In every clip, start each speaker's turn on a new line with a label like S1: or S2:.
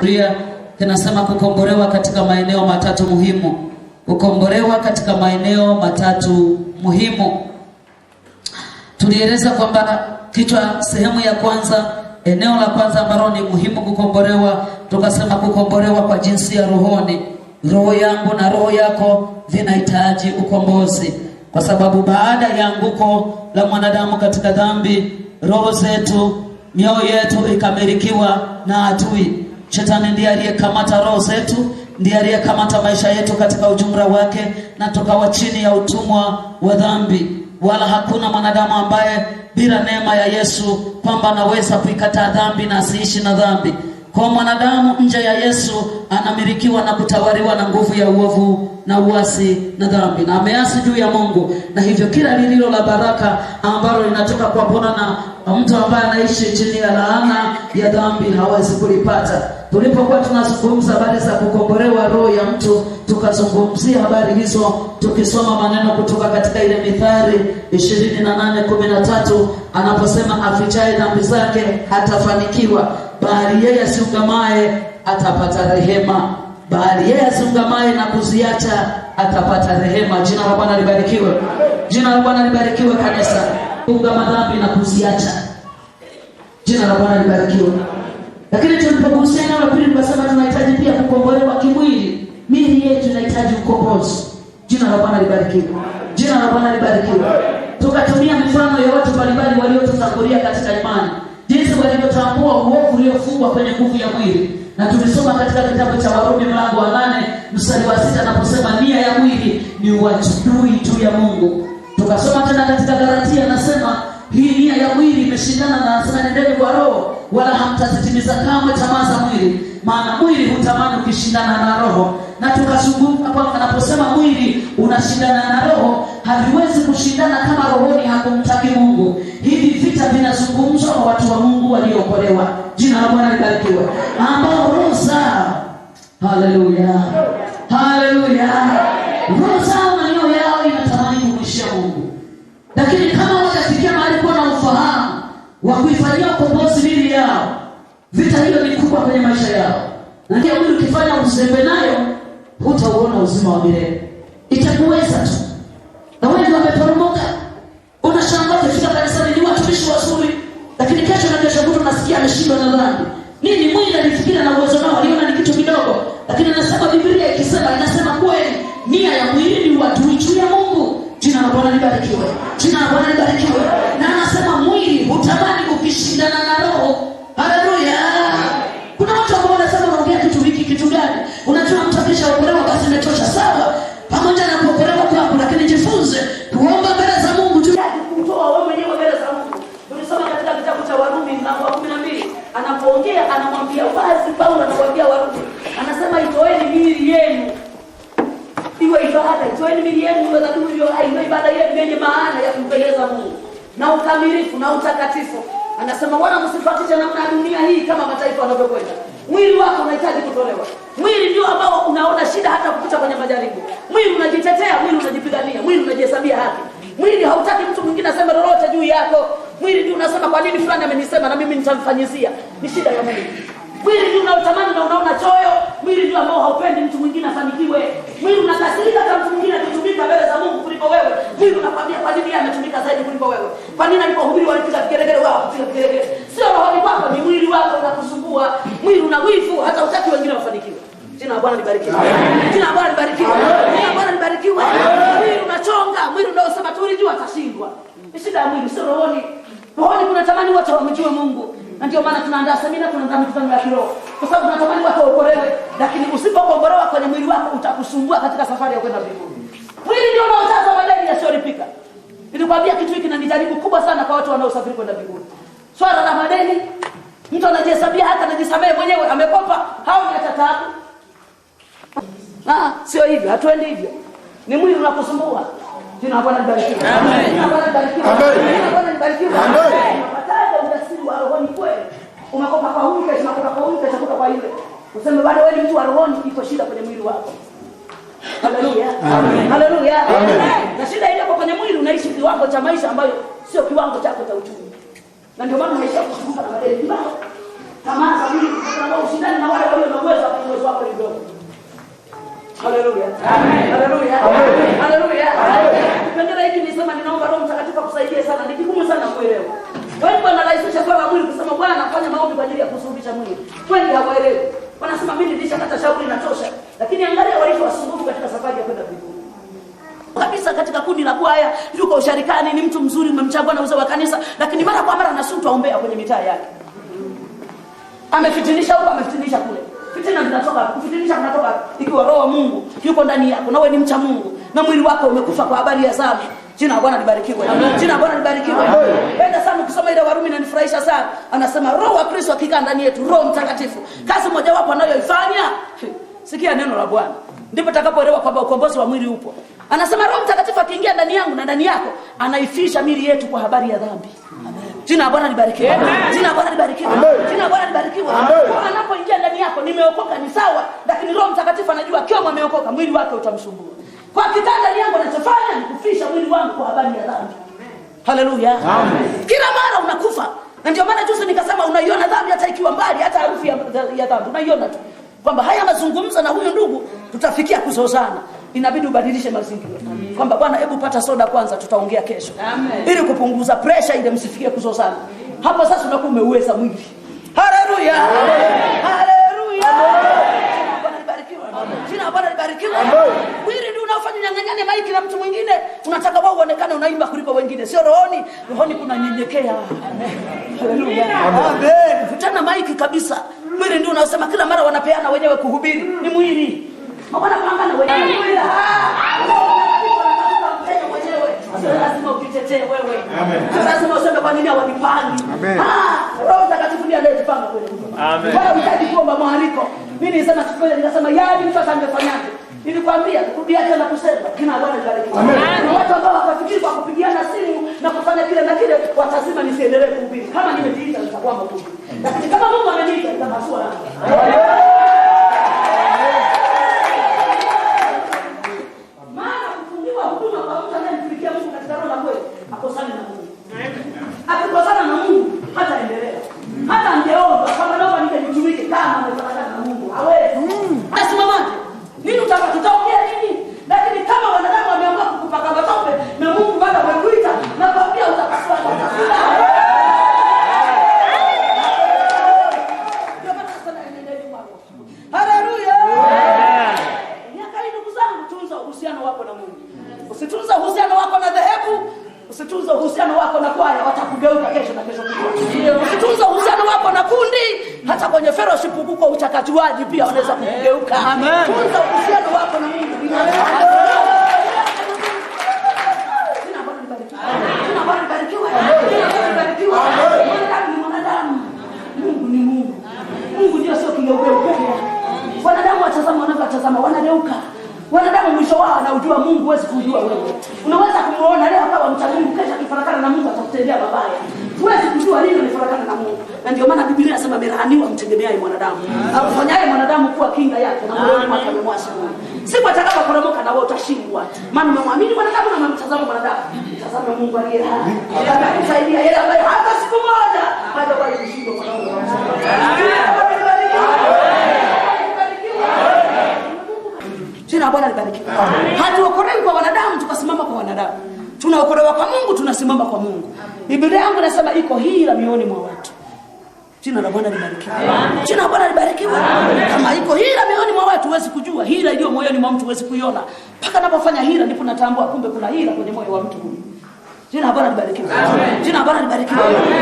S1: Biblia kinasema kukombolewa katika maeneo matatu muhimu. Kukombolewa katika maeneo matatu muhimu. Tulieleza kwamba kichwa sehemu ya kwanza, eneo la kwanza ambalo ni muhimu kukombolewa, tukasema kukombolewa kwa jinsi ya rohoni. Roho yangu na roho yako vinahitaji ukombozi, kwa sababu baada ya anguko la mwanadamu katika dhambi, roho zetu, mioyo yetu ikamilikiwa na adui. Shetani ndiye aliyekamata roho zetu, ndiye aliyekamata maisha yetu katika ujumla wake, na tukawa chini ya utumwa wa dhambi. Wala hakuna mwanadamu ambaye bila neema ya Yesu kwamba anaweza kuikataa dhambi na asiishi na dhambi. Kwa mwanadamu nje ya Yesu anamilikiwa na kutawaliwa na nguvu ya uovu na uasi na dhambi, na ameasi juu ya Mungu. Na hivyo kila lililo la baraka ambalo linatoka kwa Bwana na mtu ambaye anaishi chini ya laana ya dhambi hawezi kulipata. Tulipokuwa tunazungumza habari za kukombolewa roho ya mtu, tukazungumzia habari hizo tukisoma maneno kutoka katika ile Mithali 28:13 anaposema afichaye dhambi zake hatafanikiwa, bali yeye asiungamaye atapata rehema. Bali yeye asiungamaye na kuziacha atapata rehema. Jina la Bwana libarikiwe. Jina la Bwana libarikiwe kanisa. Ungama dhambi na kuziacha. Jina la Bwana libarikiwe. Lakini tulipogusia neno la pili tukasema tunahitaji pia kukombolewa kimwili. Miili yetu inahitaji ukombozi. Jina la Bwana libarikiwe. Jina la Bwana libarikiwe. Tukatumia mifano ya watu mbalimbali waliotutangulia katika imani, jinsi walivyotambua uovu uliofungwa kwenye nguvu ya mwili. Na tulisoma katika kitabu cha Warumi mlango wa 8 mstari wa 6 anaposema nia ya mwili ni uadui juu ya Mungu. Tukasoma tena katika Galatia anasema hii nia ya mwili imeshindana na anasema nendeni kwa roho wala hamtazitimiza kamwe tamaa za mwili, maana mwili hutamani ukishindana na roho. Na tukazungumza kwamba anaposema mwili unashindana na roho, haviwezi kushindana kama rohoni hakumtaki Mungu. Hivi vita vinazungumzwa kwa watu wa Mungu waliokolewa. Jina la Bwana libarikiwe. Ambao roho zao, haleluya, haleluya, roho zao na mioyo yao inatamani kumwishia Mungu. Lakini kama watafikia mahali kuwa na ufahamu wa kuifanyia ukombozi miili yao, vita hiyo ni kubwa kwenye maisha yao. Na ndio mwili ukifanya uzembe nayo, hutauona uzima wa milele. Itakuweza tu. Na wengi wameporomoka. Unashangaa kufika kanisani ni watumishi wazuri, lakini kesho na kesho kutwa unasikia ameshindwa na dhambi. Nini? Mwili alifikiria na uwezo nao aliona ni kitu kidogo. Lakini anasema Biblia ikisema inasema kweli nia ya mwili ni uadui juu ya Mungu. Jina la Bwana libarikiwe. Jina la Bwana libarikiwe. Na anasema mwili hutamani ukishindana na roho. Haleluya. Kuna watu ambao wanasema unaongea kitu hiki kitu gani? Unajua mtu akishaokolewa basi imetosha. Sawa, pamoja na kuokolewa kwako, lakini jifunze kuomba mbele za Mungu juu ya kutoa wewe mwenyewe mbele za Mungu. Tulisoma katika kitabu cha Warumi mlango wa 12 anapoongea anamwambia wazi Paulo, anamwambia Warumi, anasema itoeni miili yenu iwe ibada, itoeni miili yenu iwe dhabihu iliyo hai, iwe ibada yenu yenye maana ya kumpendeza Mungu na ukamilifu na utakatifu. Anasema wala msifuatishe namna ya dunia hii kama mataifa wanavyokwenda. Mwili wako unahitaji kutolewa. Mwili ndio ambao unaona shida hata kupita kwenye majaribu. Mwili unajitetea, mwili unajipigania, mwili unajihesabia haki. Mwili hautaki mtu mwingine aseme lolote juu yako. Mwili ndio unasema kwa nini fulani amenisema na mimi nitamfanyizia. Ni shida ya mwili. Mwili ndio unaotamani na unaona choyo. Mwili ndio ambao haupendi mtu mwingine afanikiwe. Mwili unakasirika kama mtu mwingine akitumika mbele za Mungu kuliko wewe. Mwili unakwambia kwa nini yeye ametumika zaidi kuliko wewe? Kwa nini alipohubiri walipiga vigelegele wao kupiga vigelegele? Sio roho wako, ni mwili wako unakusumbua. Mwili una wivu hata utaki wengine wafanikiwe. Jina la Bwana libarikiwe. Jina la Bwana libarikiwe. Jina la Bwana libarikiwe. Mwili unachonga, mwili unaosema tulijua atashindwa. Ni shida ya mwili, sio rohoni. Rohoni kunatamani watu wamjue Mungu. Na ndio maana tunaandaa semina, tunaandaa mikutano ya kiroho. Kwa sababu tunatamani watu waokolewe, lakini usipokombolewa kwenye mwili wako utakusumbua katika safari ya kwenda mbinguni. Mwili ndio unaojaza madeni yasiyolipika. Nilikwambia kitu hiki na ni jaribu kubwa sana kwa watu wanaosafiri kwenda mbinguni. Swala la madeni, mtu anajihesabia hata anajisamehe mwenyewe, amekopa, hao ni atatabu. Sio hivyo, hatuendi hivyo. Ni mwili unakusumbua. Jina la Bwana libarikiwe. Amen. Jina la Bwana libarikiwe. Amen. Jina la Bwana libarikiwe. Amen. Unapataje ujasiri wa rohoni kweli? Umekopa kwa huyu, kesho unakopa kwa huyu, kesho unakopa kwa yule. Useme bado wewe ni mtu wa rohoni, iko shida kwenye mwili wako. Haleluya. Amen. Haleluya. Amen. Na shida ile kwa kwenye mwili unaishi kiwango cha maisha ambayo sio kiwango chako cha uchumi. Na ndio maana unaisha kusumbuka na madeni kibao. Tamaa za mwili, ushindani na wale walio na Haleluya. Haleluya. Haleluya. Kipengele hiki nisema ninaomba Roho Mtakatifu akusaidie sana. Ni kigumu sana kuelewa. Wengi wanalaisisha kwa mwili kusema Bwana fanya maombi kwa ajili ya kusuluhisha mwili. Wengi hawaelewi. Wanasema mimi nilishakata shauri inatosha. Lakini angalia walivyo wasumbufu katika safari ya kwenda mbinguni. Kabisa katika kundi la kwaya, yuko usharikani, ni mtu mzuri, umemchagua na uzao wa kanisa, lakini mara kwa mara anasutwa ombea kwenye mitaa yake. Amefitinisha huko, amefitinisha kule. Fitina zinatoka, kufitinisha kunatoka ikiwa roho wa Mungu yuko ndani yako na wewe ni mcha Mungu na mwili wako umekufa kwa habari ya dhambi. Jina la Bwana libarikiwe. Jina la Bwana libarikiwe. Penda sana ukisoma ile Warumi inanifurahisha sana. Anasema roho wa Kristo akikaa ndani yetu, Roho Mtakatifu, kazi moja wapo anayoifanya. Sikia neno la Bwana. Ndipo utakapoelewa kwamba ukombozi wa mwili upo. Anasema Roho Mtakatifu akiingia ndani yangu na ndani yako, anaifisha miili yetu kwa habari ya dhambi. Jina la Bwana libarikiwe. Jina la Bwana libarikiwe. Jina la Bwana libarikiwe. Kwa anapoingia ndani yako, nimeokoka ni sawa, lakini Roho Mtakatifu anajua kama ameokoka mwili wake utamsumbua. Kwa kitanda yangu anachofanya ni kufisha mwili wangu kwa habari ya dhambi. Haleluya. Kila mara unakufa. Na ndio maana juzi nikasema unaiona dhambi hata ikiwa mbali, hata harufu ya dhambi unaiona tu. Kwamba haya mazungumzo na huyu ndugu tutafikia kuzozana. Inabidi ubadilishe mazingira. Kwamba Bwana hebu pata soda kwanza tutaongea kesho. Amen. Ili kupunguza pressure ile msifikie kuzozana. Hapo sasa unakuwa umeuweza mwili. Haleluya. Haleluya. Bwana ibarikiwe. Jina la Bwana libarikiwe. Mwili ndio unaofanya nyang'anyane maiki na mtu mwingine. Unataka wao uonekane unaimba kuliko wengine. Sio rohoni. Rohoni kuna nyenyekea. Haleluya. Amen. Futana maiki kabisa. Mwili ndio unaosema kila mara wanapeana wenyewe kuhubiri. Ni mwili. Mwana pangana wenyewe. Lazima ukitetee wewe. Lazima useme kwa nini hawanipangi. Roho Mtakatifu ndiye anayetupanga kwenye huduma. Wala unahitaji kuomba mwaliko. Mimi nilisema sikwenda nikasema yaani mtu atangefanyaje? Nilikwambia rudia tena kusema jina la Bwana libarikiwe. Na watu ambao wakafikiri kwa kupigiana simu na kufanya kile na kile watazima nisiendelee kuhubiri. Kama nimejiita nitakuwa mtume. Lakini kama Mungu ameniita nitabasua yangu. Maana kufungiwa huduma kwa mtu anayemtumikia Mungu katika roho na kweli akosana na Mungu. Akikosana na Mungu hata endelea. Hata angeomba kama naomba nikajitumike kama amefanana na Mungu. Hawezi. Asimamaje? Nini tutaongea nini? Lakini kama wanadamu wameamua kukupaka matope na Mungu bado amekuita na kwambia utakaswa utakula. Haleluya. Miaka hii ndugu zangu, tunza uhusiano wako na Mungu. Usitunza uhusiano wako na dhehebu, usitunza uhusiano wako na kwaya, watakugeuka kesho na kesho kutwa. Usitunza uhusiano wako na kundi, hata kwenye fellowship huko uchakatuaji pia wanaweza kugeuka. Amen. Tunza uhusiano wako na Mungu. Jina Bwana libarikiwe. Jina Bwana libarikiwe. Jina Bwana libarikiwe. Mwanadamu ni mwanadamu. Mungu ni Mungu. Mungu ndio sio kigeugeuka. Wanadamu watazama wanavyotazama wanageuka. Wanadamu mwisho wao anaujua Mungu, huwezi kujua wewe. Unaweza kumuona leo kama mcha Mungu, kesho akifarakana na Mungu atakutendea mabaya. Huwezi kujua lini umefarakana na Mungu. Na ndio maana Biblia inasema amelaaniwa mtegemeaye mwanadamu. Akufanyaye mwanadamu kuwa kinga yake na moyoni mwake amemwasi Mungu. Siku atakapoporomoka na wewe utashindwa. Maana umemwamini mwanadamu na umemtazama mwanadamu. Tazama Mungu aliye hai. Atakusaidia yeye ambaye hata siku moja hatawahi kushindwa kwa Mungu. Jina la Bwana libarikiwe. Hatuokolewi kwa wanadamu tukasimama kwa wanadamu. Tunaokolewa kwa Mungu, tunasimama kwa Mungu. Biblia yangu inasema iko hila mioyoni mwa watu. Jina la Bwana libarikiwe. Jina la Bwana libarikiwe. Kama iko hila mioyoni mwa watu huwezi kujua. Hila iliyo moyoni mwa mtu huwezi kuiona. Mpaka anapofanya hila ndipo natambua kumbe kuna hila kwenye moyo wa mtu huyu. Jina la Bwana libarikiwe. Jina la Bwana libarikiwe.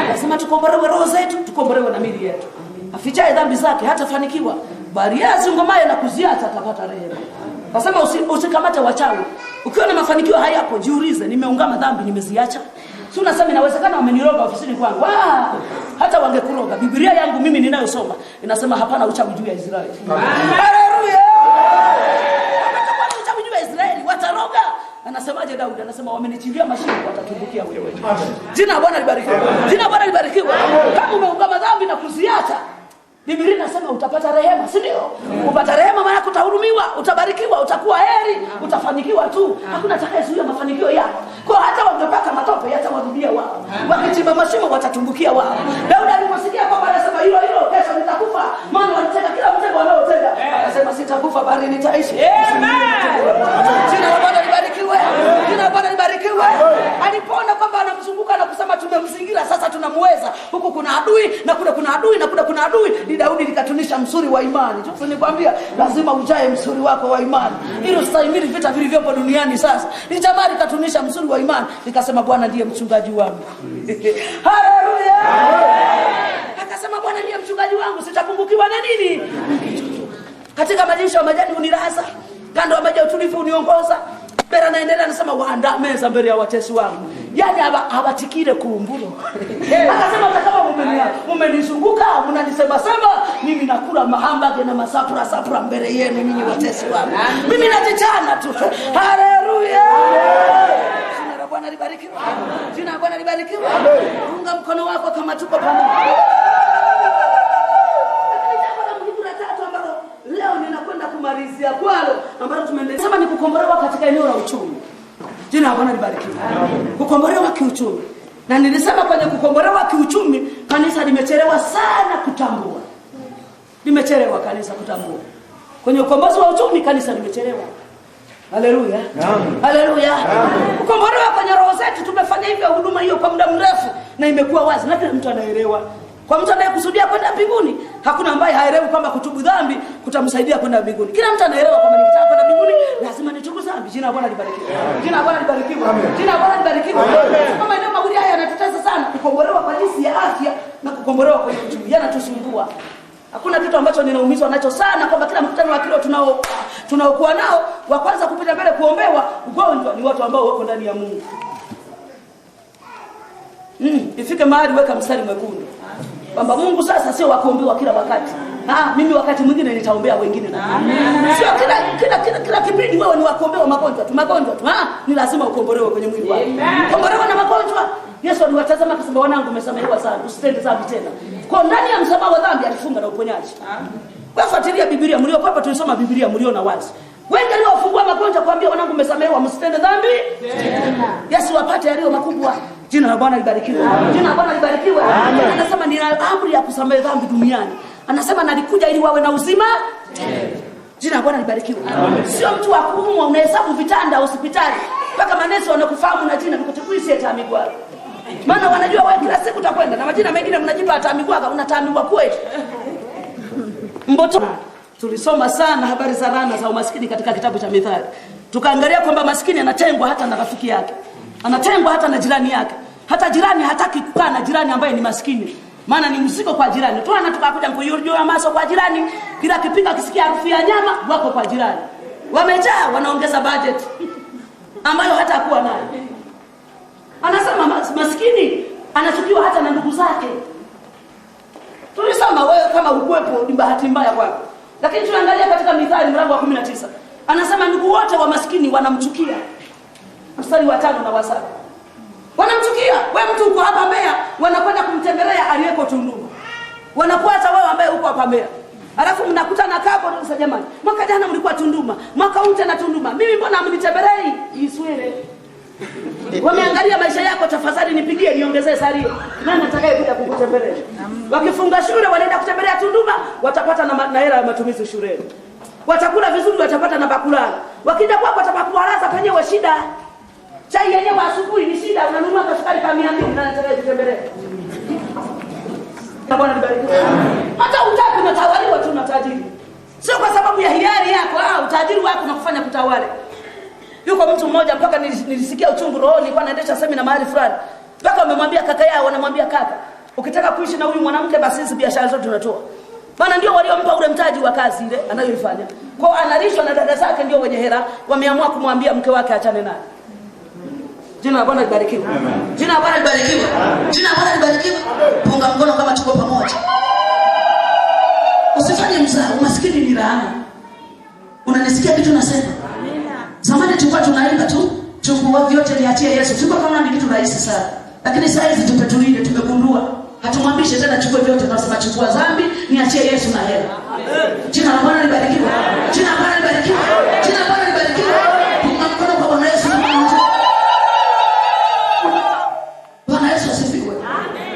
S1: Nasema tukombolewe roho zetu, tukombolewe na miili yetu. Afichaye dhambi zake hatafanikiwa, bali yeye azingomaye na kuziacha atapata rehema. Nasema usikamate wachawi. Ukiwa na mafanikio hayapo, jiulize, nimeungama dhambi nimeziacha? Si unasema inawezekana wameniroga ofisini kwangu. Hata wangekuroga. Biblia yangu mimi ninayosoma inasema hapana uchawi juu ya Israeli. Haleluya. Hapana uchawi juu ya Israeli, wataroga. Anasemaje Daudi? Anasema wamenichimbia mashimo watatumbukia wewe. Jina la Bwana libarikiwe. Jina la Bwana libarikiwe. Kama umeungama dhambi na kuziacha, Biblia inasema utapata rehema, si ndio? Upata rehema maana utahurumiwa, utabarikiwa, utakuwa heri, utafanikiwa tu. Hakuna atakayezuia mafanikio yako. Kwa hata wangepata matope yatawarudia wao. Wakichimba mashimo watatumbukia wao. Daudi aliposikia kwamba anasema hilo kesho nitakufa, maana waliteka kila mtego wanaotega. Akasema nitakufa bali nitaishi. Jina la Bwana libarikiwe. Jina la Bwana libarikiwe. Alipoona kwamba anamzunguka na kusema tumemzingira, sasa tunamweza. Huku kuna adui na kule kuna adui na kule kuna adui. Ni Daudi likatunisha msuri wa imani. Sasa nikwambia lazima ujae msuri wako wa imani ili ustahimili vita vilivyopo duniani sasa. Ni jamaa likatunisha msuri wa imani, likasema Bwana ndiye mchungaji wangu. Haleluya. Akasema Bwana ndiye mchungaji wangu, sitapungukiwa na nini? Katika malisho ya majani unilaza, kando ya maji ya utulivu uniongoza. Bera naendelea anasema waandaa meza mbele ya watesi wangu. Yaani hawatikire kuumburo. Akasema kama mmenizunguka, mnanisema sema, mimi nakula mahambage na masapura mbele yenu ninyi watesi wangu. Mimi najichana tu. Haleluya. Jina la Bwana libarikiwe. Jina la Bwana libarikiwe. Unga mkono wako kama tuko pamoja. Leo ninakwenda kumalizia kwalo ambalo tumeendelea. Sema ni kukombolewa katika eneo la uchumi. Jina la Bwana libarikiwe. Kukombolewa kiuchumi. Na nilisema kwenye kukombolewa kiuchumi kanisa limechelewa sana kutambua. Limechelewa kanisa kutambua. Kwenye ukombozi wa uchumi kanisa limechelewa. Haleluya. Haleluya. Kukombolewa kwenye roho zetu tumefanya hivyo huduma hiyo kwa muda mrefu na imekuwa wazi na kila mtu anaelewa. Kwa mtu anayekusudia kwenda mbinguni, hakuna ambaye haelewi kwamba kutubu dhambi kutamsaidia kwenda mbinguni. Kila mtu anaelewa kwamba nikitaka kwenda mbinguni lazima nitubu dhambi. Jina la Bwana libarikiwe. Jina la Bwana libarikiwe. Jina la Bwana libarikiwe. Kama ndio maguria haya yanatutesa sana, kukombolewa kwa jinsi ya afya na kukombolewa kwa uchumi yanatusumbua. Hakuna kitu ambacho ninaumizwa nacho sana kwamba kila mkutano wa kilo tunaokuwa nao wa kwanza kupita mbele kuombewa ugonjwa ni watu ambao wako ndani ya Mungu. Ifike mahali weka mstari mwekundu. Kwamba Mungu sasa sio wakuombewa kila wakati. Mimi wakati mwingine nitaombea wengine na. Amen. Sio kila kipindi wewe ni wakuombewa magonjwa tu. Ni lazima ukombolewe kwenye mwili wako. Ukombolewe na magonjwa. Yesu aliwatazama akasema wanangu mmesamehewa sana, usitende dhambi tena. Kwa ndani ya msamaha wa dhambi alifunga na uponyaji. Wewe fuatilia Biblia mlio hapa tulisoma Biblia mliona wazi. Wengi waliofungua magonjwa kuambia wanangu mmesamehewa msitende dhambi tena. Yesu wapate yaliyo makubwa. Jina la Bwana libarikiwe. Jina la Bwana libarikiwe. Anasema nina amri ya kusamehe dhambi duniani. Anasema nalikuja ili wawe na uzima. Jina la Bwana libarikiwe. Sio mtu wa kuumwa unahesabu vitanda hospitali. Mpaka manesi wanakufahamu na jina nikutukuisie tamigwa. Maana wanajua wewe kila siku utakwenda na majina mengine mnajipa tamigwa, unatamigwa kweli. Mboto. Tulisoma sana habari za laana za umaskini katika kitabu cha Mithali. Tukaangalia kwamba maskini anatengwa hata na rafiki yake. Anatengwa hata na jirani yake. Hata jirani hataki kukaa na jirani ambaye ni maskini. Maana ni mzigo kwa jirani. Tuana tukakuja kuyurujua maso kwa jirani. Kila kipika kisikia harufu ya nyama wako kwa jirani. Wamejaa wanaongeza budget ambayo hata hakuwa nayo. Anasema maskini anachukiwa hata na ndugu zake. Tulisema wewe kama ukwepo ni bahati mbaya kwako. Lakini tuangalia katika Mithali mlango wa 19. Anasema ndugu wote wa maskini wanamchukia. Mstari wa 5 na wa 7. Wanamchukia. Wewe mtu uko hapa Mbeya, wanakwenda kumtembelea aliyeko Tunduma. Wanakuacha wewe ambaye uko hapa Mbeya. Alafu mnakutana kapo na sasa jamani. Mwaka jana mlikuwa Tunduma, mwaka huu tena Tunduma. Mimi mbona hamnitembelei? Iswele. Wameangalia maisha yako, tafadhali nipigie niongezee salio. Nani atakayekuja kukutembelea? Wakifunga shule wanaenda kutembelea Tunduma, watapata na hela ya matumizi shuleni. Watakula vizuri, watapata na bakulala. Wakija kwako watapakualaza penyewe shida. Chai yenyewe asubuhi ni shida, unanunua sukari kwa 200 na nataka kutembelea. Bwana libarikiwe. Hata utaki unatawaliwa tu na tajiri. Sio kwa sababu ya hiari yako, utajiri wako unakufanya kutawale. Yuko mtu mmoja mpaka nilisikia uchungu rohoni, kwa naendesha semina mahali fulani. Mpaka wamemwambia kaka yao, wanamwambia kaka, ukitaka kuishi na huyu mwanamke basi hizi biashara zote tunatoa. Maana ndio waliompa ule mtaji wa kazi ile anayoifanya. Kwa analishwa na dada zake ndio wenye hela, wameamua kumwambia mke wake achane naye. Jina la Bwana libarikiwe. Jina la Bwana libarikiwe. Jina la Bwana libarikiwe. Punga mkono kama tuko pamoja. Usifanye mzaa, umaskini ni laana. Unanisikia kitu nasema? Zamani tulikuwa tunaimba tu, chukua vyote niachie Yesu. Tulikuwa kama ni kitu rahisi sana. Lakini sasa hizi tupetulie, tumegundua. Hatumwambishi tena chukue vyote, tunasema chukua dhambi, niachie Yesu na hela. Jina la Bwana libarikiwe. Jina la Bwana libarikiwe. Jina la Bwana libarikiwe. Punga mkono kwa Bwana Yesu. Bwana Yesu asifiwe.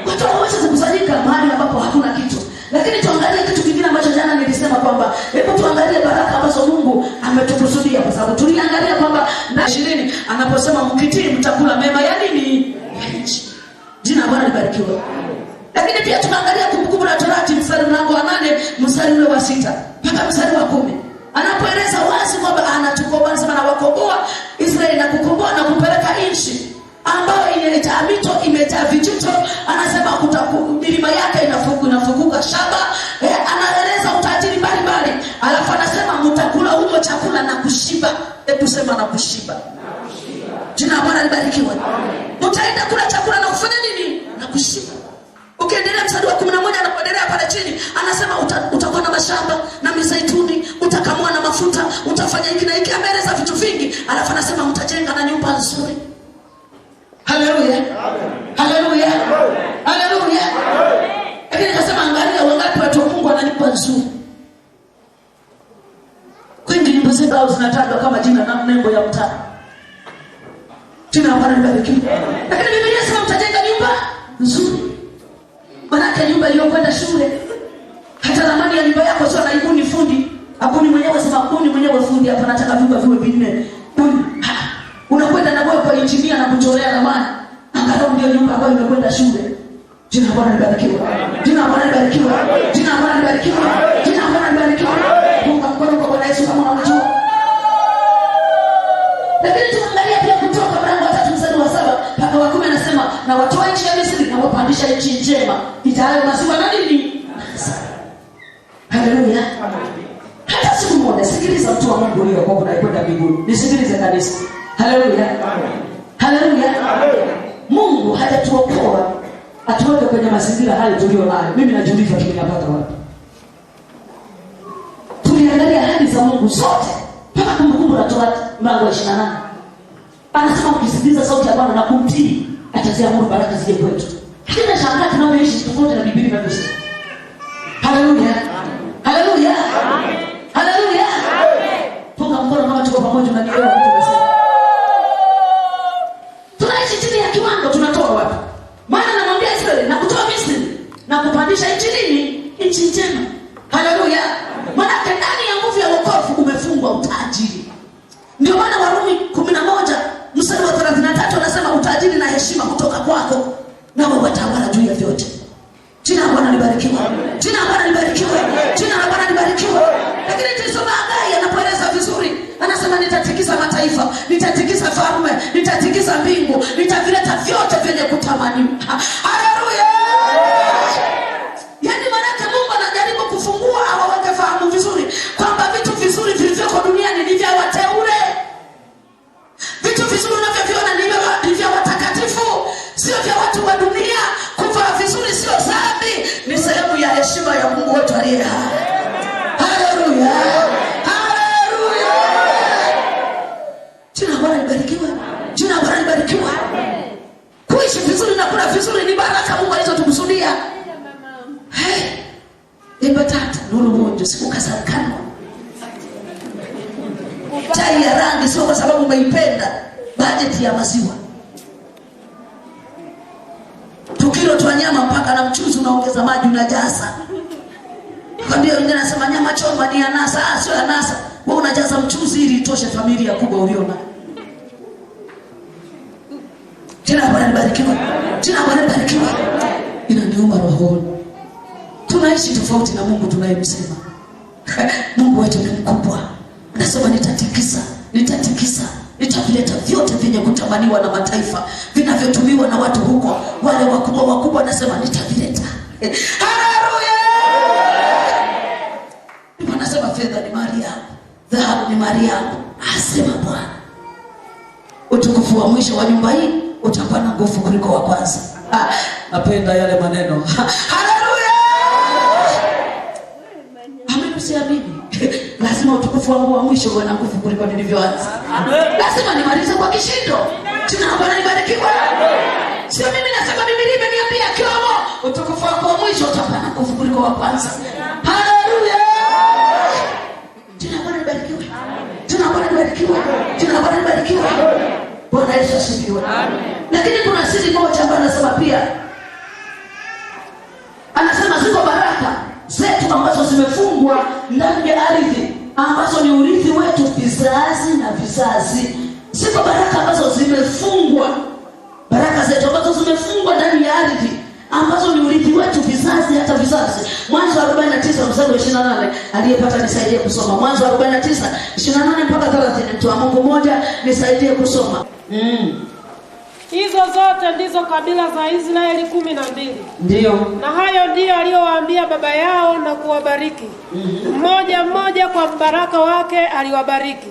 S1: Watu hawawezi kukusanyika mahali ambapo hakuna kitu. Lakini tuangalie kitu kingine ambacho jana nilisema kwamba hebu tuangalie baraka ambazo Mungu ametukusudia, kwa sababu tuliangalia kwamba na 20 anaposema mkitii mtakula mema ya nini? Jina la Bwana libarikiwe. Lakini pia tunaangalia Kumbukumbu la Torati mlango wa 8 mstari ule wa 6 mpaka mstari wa 10. Anapoeleza wazi kwamba anatukomboa, anasema na wakomboa Israeli na kukomboa na kupeleka nchi ambayo inaita mito imejaa vijito. Anasema milima yake inafukuka shaba. Anaeleza utajiri mbalimbali. Alafu anasema mtakula huko chakula na kushiba. Hebu sema na kushiba. Jina la Bwana libarikiwe. Mtaenda kula chakula na kufanya nini? Na kushiba. Ukiendelea mstari wa 11 anapoendelea pale chini anasema utakuwa na mashamba na mizeituni, utakamua na mafuta, utafanya hiki na hiki. Ameeleza vitu vingi. Alafu anasema mtajenga na nyumba nzuri. Haleluya. Haleluya. Haleluya. Lakini nikasema angalia wangapi watu wa Mungu wana nyumba nzuri. Kwingi nyumba zao zinatajwa kama jina na nembo ya mtaa. Jina la Bwana libarikiwe. Lakini Biblia inasema mtajenga nyumba nzuri. Maana nyumba iliyokwenda shule. Hata ramani ya nyumba yako sio naibuni fundi. Abuni mwenyewe sema abuni mwenyewe fundi, hapa nataka vyumba viwe vinne. Unakwenda na wewe kwa injinia na kuchorea ramani. Angalau ndio nyumba ambayo imekwenda shule. Jina la Bwana libarikiwe. Jina la Bwana libarikiwe. Jina la Bwana libarikiwe. Jina la Bwana libarikiwe. Mungu mkono kwa Bwana Yesu kama unamjua. Lakini tuangalia pia Kutoka mlango wa 3 mstari wa 7 mpaka wa 10 anasema na watoa nchi ya Misri na wapandisha nchi njema itayo maziwa na nini? Haleluya. Hata siku moja sikiliza mtu wa Mungu leo kwa unakwenda mbinguni. Nisikilize kanisa. Haleluya. Haleluya. Mungu hajatuokoa atuweke kwenye mazingira hayo tulio nayo. Mimi najiuliza tunapata wapi? Tuliangalia hali za Mungu zote mpaka Kumbukumbu la Torati mlango wa 28. Anasema ukisikiliza sauti ya Bwana na kumtii ataziamuru baraka zije kwetu. Kila shangaa tunaoishi tofauti na Biblia inavyosema. Haleluya. Haleluya. Haleluya. Funga mkono kama tuko pamoja na nielewa kitu nasema. Tunaishi chini ya kiwango, tunatoa wapi? Maana anamwambia Israeli na kutoa Misri na kupandisha nchi nini? Nchi njema. Haleluya. Maana ndani ya nguvu ya wokovu umefungwa utajiri. Ndio maana Warumi 11 mstari wa 33 anasema utajiri na heshima kutoka kwako nawe watawala juu ya vyote. Jina la Bwana libarikiwe. Jina la Bwana libarikiwe. Jina la Bwana libarikiwe. Lakini tulisoma Hagai anapoeleza vizuri. Anasema nitatikisa mataifa, nitatikisa falme, nitatikisa mbingu, nitavileta vyote vyenye kutamani. Haleluya. Yaani maana Mungu anajaribu kufungua awaweke fahamu vizuri kwamba vitu vizuri vilivyoko duniani ni vya wateule. Vitu vizuri unavyoviona ni vya watakatifu, sio vya watu wa dunia. Kuvaa vizuri sio dhambi, ni sehemu ya heshima ya Mungu wetu aliye hai. Haleluya. Haleluya. Jina la Bwana libarikiwe. Jina la Bwana libarikiwe. Kuishi vizuri na kula vizuri ni baraka Mungu alizotukusudia. Tatu nuru moja sikukasarikana. Chai ya rangi sio kwa sababu umeipenda, bajeti ya maziwa. Tukilo tu nyama mpaka na mchuzi unaongeza maji unajaza. Kwa ndio wengine nasema nyama choma ni anasa, sio anasa. Wewe unajaza mchuzi ili itoshe familia kubwa uliona. Jina la Bwana libarikiwe. Jina la Bwana libarikiwe. Inaniuma rohoni. Tunaishi tofauti na Mungu tunayemsema. Mungu wetu ni mkubwa. Anasema nitatikisa, nitavileta vyote vyenye kutamaniwa na mataifa, vinavyotumiwa na watu huko, wale wakubwa anasema nitavileta. Haleluya. Anasema fedha ni mali yangu, dhahabu ni mali yangu, asema Bwana. Utukufu wa mwisho wa nyumba hii utakuwa na nguvu kuliko wa kwanza. Napenda yale maneno. Haleluya. Amini usiamini. Lazima utukufu wangu wa mwisho uwe na nguvu kuliko nilivyoanza. Lazima nimalize kwa kishindo. Jina la Bwana libarikiwe. Sio mimi nasema, Biblia imeniambia kiwamo utukufu wangu wa mwisho utakuwa na nguvu kuliko wa kwanza. Haleluya. Jina la Bwana libarikiwe. Jina la Bwana libarikiwe. Jina la Bwana libarikiwe. Bwana Yesu asifiwe. Lakini kuna siri moja ambayo anasema pia. Anasema ziko baraka zetu ambazo zimefungwa ndani ya ardhi, ambazo ni urithi wetu vizazi na vizazi. Ziko baraka ambazo zimefungwa, baraka zetu ambazo zimefungwa ndani ya ardhi, ambazo ni urithi wetu vizazi hata vizazi. Mwanzo 49 mstari wa 28, aliyepata nisaidie kusoma. Mwanzo 49 28 mpaka 30. Mtu wa Mungu mmoja nisaidie kusoma.
S2: Hizo zote ndizo kabila za Israeli 12.
S1: Ndio.
S2: Na hayo ndiyo aliyowaambia baba yao na kuwabariki. Mmoja mmoja kwa baraka wake aliwabariki.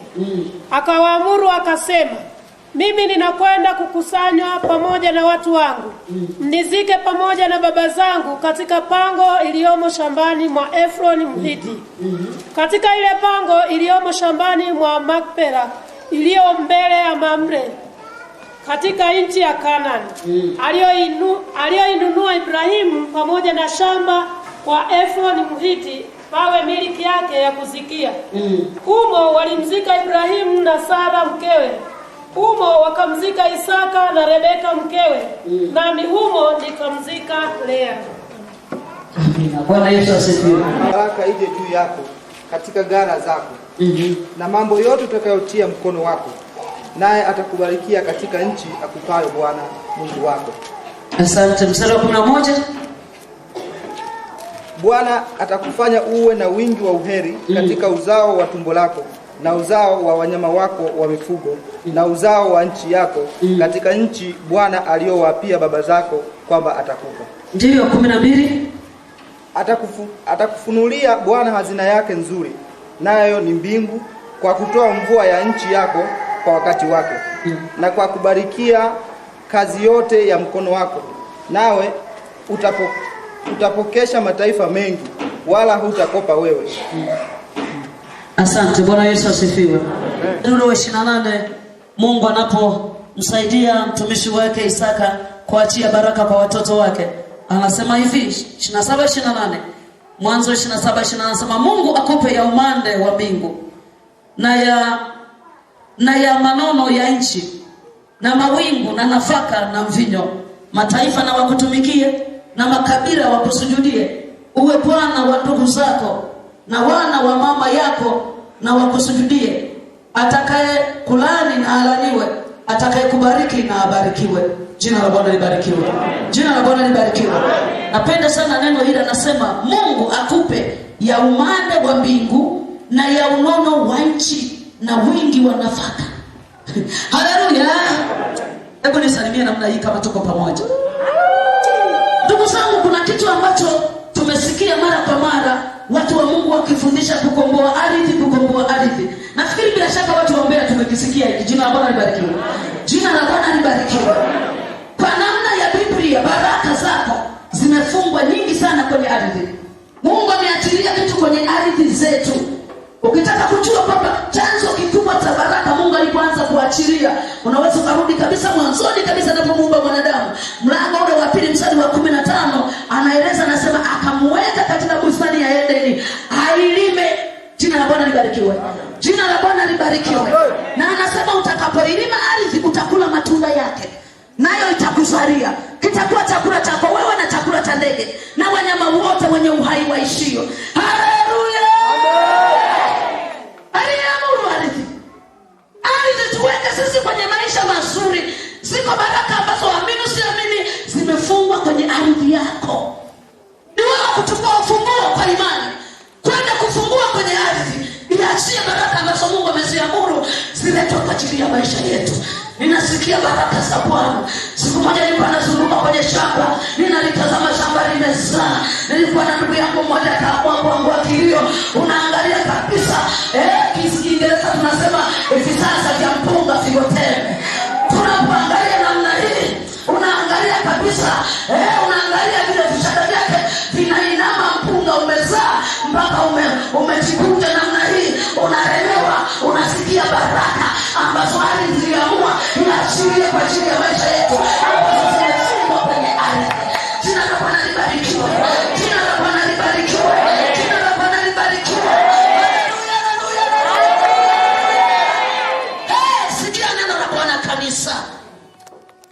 S2: Akawaamuru akasema, mimi ninakwenda kukusanywa pamoja na watu wangu. Mnizike pamoja na baba zangu katika pango iliyomo shambani mwa Efroni Mhiti. Katika ile pango iliyomo shambani mwa Makpela iliyo mbele ya Mamre, katika nchi ya Kanaani, aliyoinunua Ibrahimu pamoja na shamba kwa Efroni Mhiti pawe miliki yake ya kuzikia. Humo walimzika Ibrahimu na Sara mkewe. Humo wakamzika Isaka na Rebeka mkewe. Nami humo nikamzika Lea.
S1: Amina. Bwana Yesu asifiwe.
S3: Baraka ije juu yako katika gara zako. Na mambo yote utakayotia mkono wako, naye atakubarikia katika nchi akupayo Bwana Mungu wako.
S1: Asante. Mstari wa 11.
S3: Bwana atakufanya uwe na wingi wa uheri katika uzao wa tumbo lako, na uzao wa wanyama wako wa mifugo, na uzao wa nchi yako, katika nchi Bwana aliyowapia baba zako kwamba atakupa.
S1: Ndio. 12.
S3: Atakufunulia Bwana hazina yake nzuri, nayo ni mbingu, kwa kutoa mvua ya nchi yako kwa wakati wake, na kwa kubarikia kazi yote ya mkono wako. Nawe utapokesha mataifa mengi, wala hutakopa wewe.
S1: Asante. Bwana Yesu asifiwe. Ndio 28, Mungu anapomsaidia mtumishi wake Isaka kuachia baraka kwa watoto wake, anasema hivi 27:28. Mwanzo 27:28 anasema, Mungu akupe ya umande wa mbingu na ya manono ya nchi na mawingu na nafaka na mvinyo. Mataifa na wakutumikie na makabila wakusujudie. Uwe bwana wa ndugu zako na wana wa mama yako na wakusujudie. Atakaye kulani na alaniwe, atakaye kubariki na abarikiwe. Jina la Bwana libarikiwe. Jina la Bwana libarikiwe. Napenda sana neno hili, anasema Mungu akupe ya umande wa mbingu na ya unono wa nchi na wingi wa nafaka. Haleluya. Hebu nisalimie namna hii kama tuko pamoja. Ndugu zangu, kuna kitu ambacho tumesikia mara kwa mara watu wa Mungu wakifundisha kukomboa ardhi, kukomboa ardhi. Nafikiri bila shaka watu wa Mbeya tumekisikia hiki. Jina la Bwana libarikiwe. Jina la Bwana libarikiwe. Kwa namna ya Biblia, baraka zako zimefungwa nyingi sana kwenye ardhi. Mungu ameachilia kitu kwenye ardhi zetu. Ukitaka kujua kwamba chanzo kikubwa cha baraka Mungu alipoanza kuachilia, unaweza kurudi kabisa mwanzoni kabisa anapomuumba mwanadamu. Mlango ule wa 2 mstari wa 15 anaeleza, anasema akamweka katika bustani ya Edeni ailime. Jina la Bwana libarikiwe. Jina la Bwana libarikiwe. Na anasema utakapoilima ardhi utakula matunda yake, nayo itakuzalia. Kitakuwa chakula chako wewe na chakula cha ndege na wanyama wote wenye uhai waishio. Haleluya. Tuweke sisi kwenye maisha mazuri. Ziko baraka ambazo amini usiamini zimefungwa kwenye ardhi yako. Ni wewe kuchukua ufunguo kwa imani, kwenda kufungua kwenye ardhi, iachie baraka ambazo Mungu ameziamuru ziletwe kwa ajili ya maisha yetu. Ninasikia baraka za Bwana. Siku moja nilikuwa nazunguka kwenye shamba, ninalitazama shamba limezaa. Nilikuwa na ndugu yangu mmoja akaamua kuangua kilio. Unaangalia kabisa, Kiingereza tunasema visasa vya mpunga vigoteme. Tunapoangalia namna hii, unaangalia kabisa, unaangalia vile vishada vyake vinainama, mpunga umezaa mpaka umejikunja namna hii, unaelewa, unasikia baraka ambazo hali ziliamua inaachilia kwa ajili ya maisha yetu, ambazo zimefungwa kwenye ardhi. Jina la Bwana libarikiwe. Jina la Bwana libarikiwe. Jina la Bwana libarikiwe. Sikia neno la Bwana kanisa.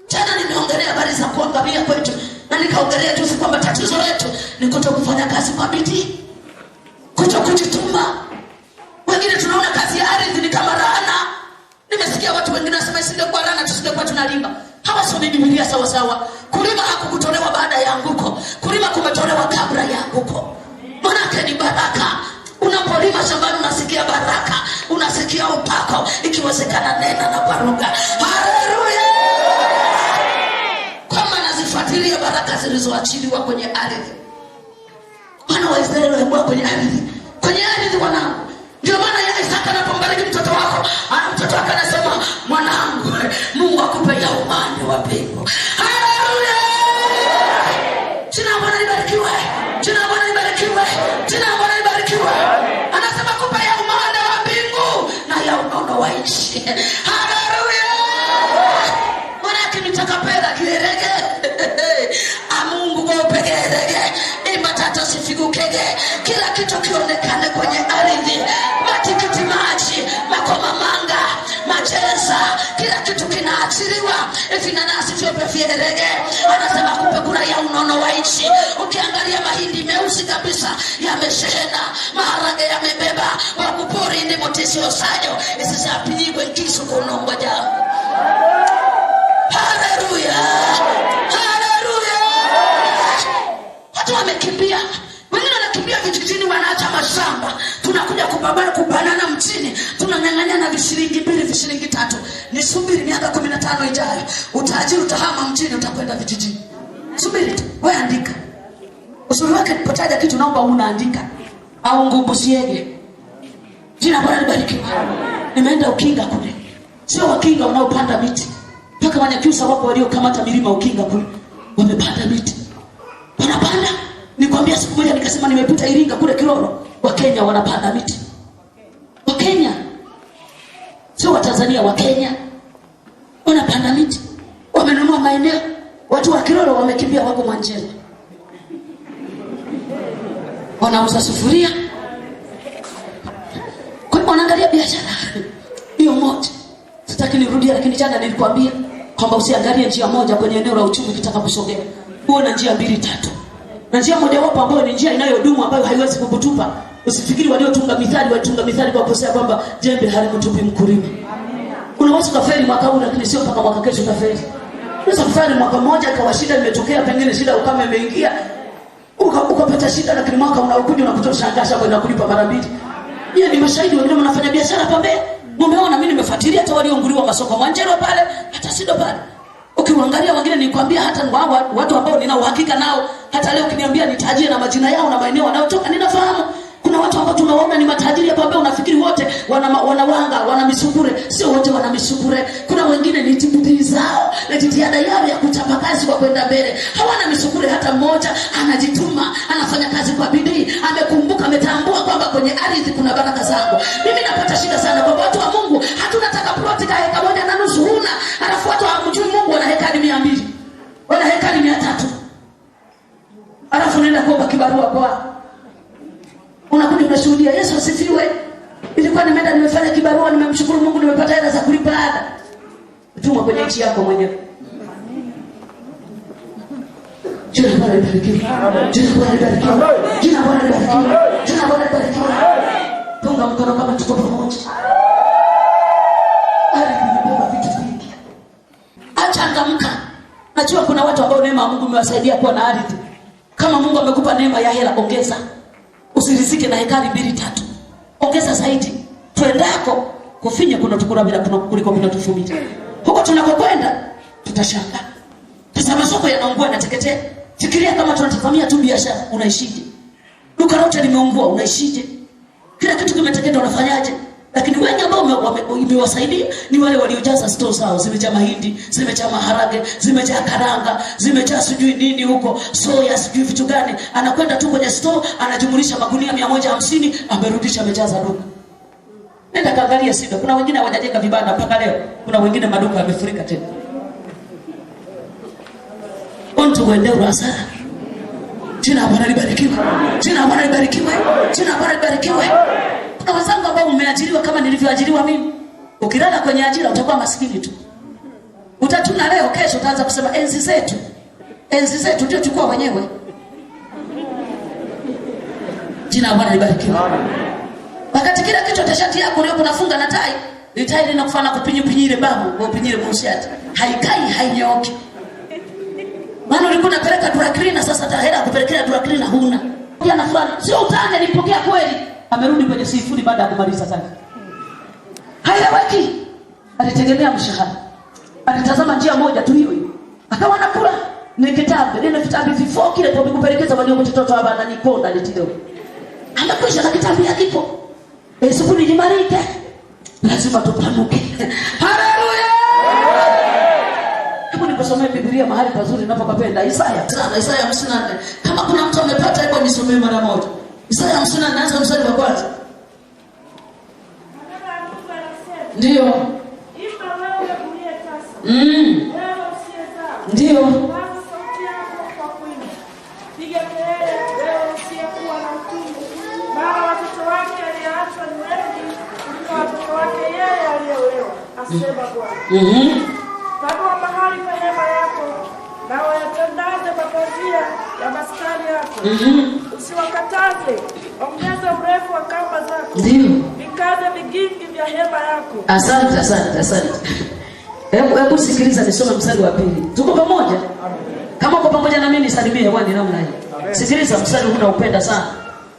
S1: Jana nimeongelea habari za kuangamia kwetu, na nikaongelea tu kwamba tatizo letu ni kutokufanya kazi kwa bidii. Nasikia watu wengine wanasema isingekuwa laana tusingekuwa tunalima. Hawasomi Biblia sawa sawa. Kulima hakukutolewa baada ya anguko. Kulima kumetolewa kabla ya anguko. Manake ni baraka. Unapolima shambani unasikia baraka, unasikia upako, ikiwezekana nena na kwa lugha. Haleluya! Kama nazifuatilia baraka zilizoachiliwa kwenye ardhi. Wana wa Israeli walikuwa kwenye ardhi. Kwenye ardhi wanangu. Ndio maana ya Isaka anapombariki mtoto wako, mtoto wake anasema, mwanangu, Mungu akupe ya umande wa mbingu. Haleluya! Jina la Bwana libarikiwe. Jina la Bwana libarikiwe. Jina la Bwana libarikiwe. Anasema kupa ya umande wa mbingu na ya unono wa nchi. Haleluya! Mwanake nitakapenda kilerege. Mungu kwa upegerege. Imatata sifigukege. Kila kitu kionekane kwenye ardhi. Matikiti maji, makomamanga, majeza, kila kitu kinaachiliwa. Vinanasi vyope vierege. Anasema kupe kura ya unono wa nchi. Ukiangalia mahindi meusi kabisa yameshehena, maharage yamebeba, wakupori ndi motisi osayo isisapigwe kisu kunongwa jambo. Haleluya! Haleluya! Watu wamekimbia. Wengine wanakimbia vijijini, wanaacha mashamba. Tunakuja kubanana mchini. Tunang'ang'ania na vishilingi 2, vishilingi 3. Nisubiri miaka 15 ijayo. Utajiri utahama mchini, utakwenda vijijini. Subiri tu, wewe andika. Usuri wake nipotaja kitu naomba unaandika. Au ngumbusiege. Jina Bwana libarikiwe. Nimeenda Ukinga kule. Sio Wakinga wanaopanda miti. Mpaka Wanyakyusa wako waliokamata milima Ukinga kule. Wamepanda miti. Wanapanda. Nikwambia siku moja nikasema nimepita Iringa kule Kiroro. Wakenya wanapanda miti. Wakenya. Sio Watanzania, Wakenya. Wanapanda miti. Wamenunua maeneo. Watu wa Kiroro wamekimbia wako Mwanjelo. Wanauza sufuria. Kwa hiyo wanaangalia biashara. Hiyo moja. Sitaki nirudia, lakini jana nilikwambia kwamba usiangalie njia moja kwenye eneo la uchumi kitakaposogea. Uwe na njia 2 3. Na njia moja wapo ambayo ni njia inayodumu, ambayo haiwezi kukutupa. Usifikiri waliotunga mithali kwa kusema kwamba jembe halikutupi mkulima. Unaweza kufeli mwaka huu, lakini sio mpaka mwaka kesho utafeli. Unaweza kufeli mwaka mmoja kwa shida imetokea, pengine shida ukame imeingia. Ukapata shida, lakini mwaka unaokuja unakuta shangasha kwenda kulipa mara 2. Yeye ni mashahidi, wengine wanafanya biashara hapa Mbeya. Mumeona mimi nimefuatilia hata waliounguriwa masoko Mwanjelo pale, hata Sido pale. Ukiangalia wengine nikwambia hata watu ambao nina uhakika nao, hata leo ukiniambia nitajie na majina yao na maeneo wanayotoka ninafahamu. Kuna watu ambao tunawaona ni matajiri hapa Mbeya, unafikiri wote wanawanga, wana misukure. Sio wote wana misukure. Kuna wengine ni bidii zao na jitihada yao ya kuchapa kazi kwa kwenda mbele. Hawana misukure hata mmoja, anajituma, anafanya kazi kwa bidii, amekumbuka, ametambua kwamba kwenye ardhi kuna baraka zangu. Mimi napata shida sana kwa watu wa Mungu, hatunataka ploti ka heka 1.5 huna, alafu watu hawamjui Mungu wana hekari 200. Wana hekari 300. Alafu nenda kuomba kibarua kwa. Unakuja unashuhudia Yesu asifiwe. Ilikuwa nimeenda nimefanya kibarua, nimemshukuru Mungu, nimepata hela za kulipa ada. Tuma kwenye nchi yako mwenyewe. Jina la Bwana libarikiwe. Jina la Bwana libarikiwe. Jina la Bwana libarikiwe. Jina la Bwana libarikiwe. Tunga mkono kama tuko pamoja. Alibeba vitu vingi. Achangamka. Najua kuna watu ambao neema ya Mungu imewasaidia kuwa na ardhi. Kama Mungu amekupa neema ya hela, ongeza. Usirizike na hekari 2 3. Ongeza zaidi. Twendako kufinya kuna tukura bila kuliko kuna tufumiti. Huko tunakokwenda tutashangaa. Sasa masoko yanaungua na teketea. Fikiria kama tunatazamia tu biashara, unaishije? Duka lote limeungua, unaishije? Kila kitu kimeteketea, unafanyaje? Lakini wengi ambao imewasaidia ni wale waliojaza store zao, zimejaa mahindi, zimejaa maharage, zimejaa karanga, zimejaa sijui nini huko, soya sijui vitu gani. Anakwenda tu kwenye store, anajumulisha magunia 150, amerudisha, amejaza duka. Nenda kaangalia Sido. Kuna wengine hawajajenga vibanda mpaka leo. Kuna wengine maduka yamefurika tena. Onto wendeo hasara. Jina la Bwana libarikiwe. Jina la Bwana libarikiwe. Jina la Bwana libarikiwe. Kuna wazangu ambao umeajiriwa kama nilivyoajiriwa mimi. Ukilala kwenye ajira utakuwa maskini tu. Utatuna leo, kesho utaanza kusema enzi zetu. Enzi zetu ndio tukua wenyewe. Jina la Bwana libarikiwe. Wakati kila kitu tashati yako leo kunafunga na tai, Itaili na kufana kupinyipinyire babu, kupinyire mshati. Haikai hainyoki. Maana ulikuwa unapeleka dry cleaner, sasa tahera kupelekea dry cleaner huna. Jana fulani, sio utane nilipokea kweli. Amerudi kwenye sifuri baada ya kumaliza kazi. Hayaweki. Alitegemea mshahara. Alitazama njia moja tu hiyo. Akawa anakula ni kitabu, nina vitabu vifo kile kwa kupelekeza walio mtoto hapa ananiponda litio. Anakwisha na kitabu yake kipo. Sifuri jimarike. Lazima tupanuke. Haleluya! Hebu nikusomee Biblia mahali pazuri ninapopapenda. Isaya 54. Kama kuna mtu amepata hebu nisomee mara moja. Isaya 54 anaanza mstari wa kwanza. Ndio.
S2: Imba wewe uliye tasa. Wewe usiyezaa.
S1: Ndio.
S2: Paza sauti yako kwa kuimba. Piga kelele wewe usiyekuwa na utungu. Maana watoto wake aliyeachwa ni wengi kuliko watoto wake yeye aliyeolewa. Asema Bwana. Panua mahali pa hema yako, na wayatandaze mapazia ya maskani yako. Usiwakataze, ongeza urefu wa kamba zako.
S1: Ndio.
S2: Vikaze vigingi vya hema yako.
S1: Asante. Hebu sikiliza nisome mstari wa pili. Tuko pamoja? Kama uko pamoja na mimi nisalimie hewani namna hii. Sikiliza mstari huu naupenda sana.